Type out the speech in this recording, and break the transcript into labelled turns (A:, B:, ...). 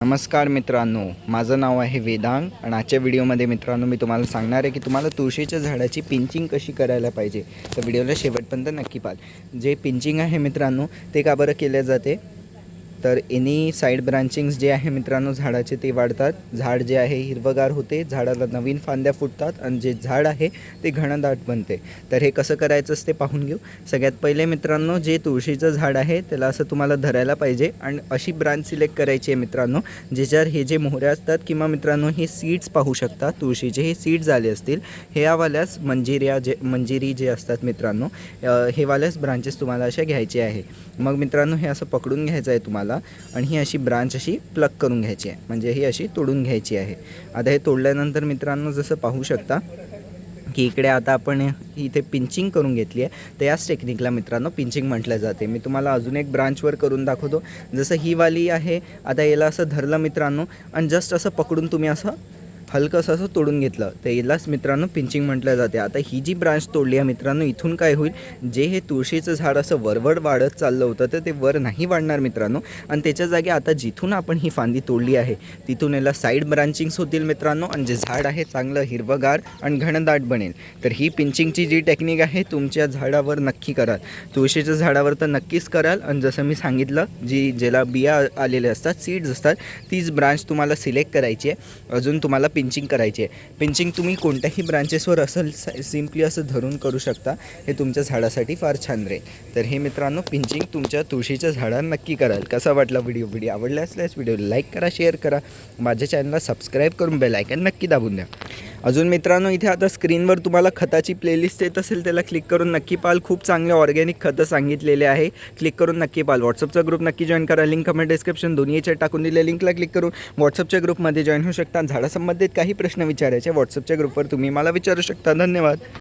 A: नमस्कार मित्रांनो, माझं नाव आहे वेदांग आणि आजच्या व्हिडिओमध्ये मित्रांनो मी तुम्हाला सांगणार आहे की तुम्हाला तुळशीच्या झाडाची पिंचिंग कशी करायला पाहिजे. तर व्हिडिओला शेवटपर्यंत नक्की पाहा. जे पिंचिंग आहे मित्रांनो ते का बरं केले जाते, तर एनी साईड ब्रांचिंग्स जे आहे मित्रांनो झाडाचे ते वाढतात. झाड जे आहे हिरवगार होते, झाडाला नवीन फांद्या फुटतात आणि जे झाड आहे ते घनदाट बनते. तर हे कसं करायचं ते पाहून घेऊ. सगळ्यात पहिले मित्रांनो जे तुळशीचं झाड आहे त्याला असं तुम्हाला धरायला पाहिजे आणि अशी ब्रांच सिलेक्ट करायची आहे मित्रांनो ज्याच्यावर हे जे मोहऱ्या असतात किंवा मित्रांनो हे सीड्स पाहू शकता. तुळशीचे हे सीड्स आले असतील. हे यावाल्यास मंजिरी जे असतात मित्रांनो, हे वाल्यास ब्रांचेस तुम्हाला अशा घ्यायचे आहे. मग मित्रांनो हे असं पकडून घ्यायचं आहे तुम्हाला आणि ही अशी ब्रांच अशी प्लग करून घ्यायची आहे, म्हणजे ही अशी तोडून घ्यायची आहे. आता हे तोडल्यानंतर मित्रांनो जसं पाहू शकता की इकडे आता आपण इथे पिंचिंग करून घेतली आहे. तर याच टेक्निकला मित्रांनो पिंचिंग म्हटलं जाते. मी तुम्हाला अजून एक ब्रांचवर करून दाखवतो. जसं ही वाली आहे, आता याला असं धरलं मित्रांनो आणि जस्ट असं पकडून तुम्ही असं हलकंसं असं तोडून घेतलं तर यालाच मित्रांनो पिंचिंग म्हटलं जाते. आता ही जी ब्रांच तोडली आहे मित्रांनो, इथून काय होईल, जे हे तुळशीचं झाड असं वरवर वाढत चाललं होतं तर ते वर नाही वाढणार मित्रांनो. आणि त्याच्या जागी आता जिथून आपण ही फांदी तोडली आहे तिथून याला साईड ब्रांचिंग्स होतील मित्रांनो आणि जे झाड आहे चांगलं हिरवगार आणि घनदाट बनेल. तर ही पिंचिंगची जी टेक्निक आहे तुमच्या झाडावर नक्की कराल. तुळशीच्या झाडावर तर नक्कीच कराल. आणि जसं मी सांगितलं, ज्याला बिया आलेले असतात, सीड्स असतात, तीच ब्रांच तुम्हाला सिलेक्ट करायची आहे. अजून तुम्हाला पिंचिंग करायची आहे. पिंचिंग तुम्ही कोणत्याही ब्रांचेसवर असं सिम्पली असं धरून करू शकता. हे तुमच्या झाडासाठी फार छान राहील. तर हे मित्रांनो पिंचिंग तुमच्या तुळशीच्या झाडावर नक्की कराल. कसा वाटला व्हिडिओ आवडला असल्यास व्हिडिओला लाईक करा, शेअर करा, माझ्या चॅनलला सबस्क्राईब करून बेल आयकॉन नक्की दाबून द्या. अजून मित्रांनो इथे आता स्क्रीनवर तुम्हाला खताची प्लेलिस्ट येत असेल, त्याला क्लिक करून नक्की पाहाल. खूप चांगले ऑर्गॅनिक खतं सांगितलेले आहे, क्लिक करून नक्की पाहाल. व्हॉट्सअपचा ग्रुप नक्की जॉईन करा, लिंक कमेंट डिस्क्रिप्शन दोन्ही याच्यात टाकून दिले. लिंकला क्लिक करून व्हॉट्सअपच्या ग्रुपमध्ये जॉईन होऊ शकता. झाडासंबंधित काही प्रश्न विचारायचे व्हॉट्सअपच्या ग्रुपवर तुम्ही मला विचारू शकता. धन्यवाद.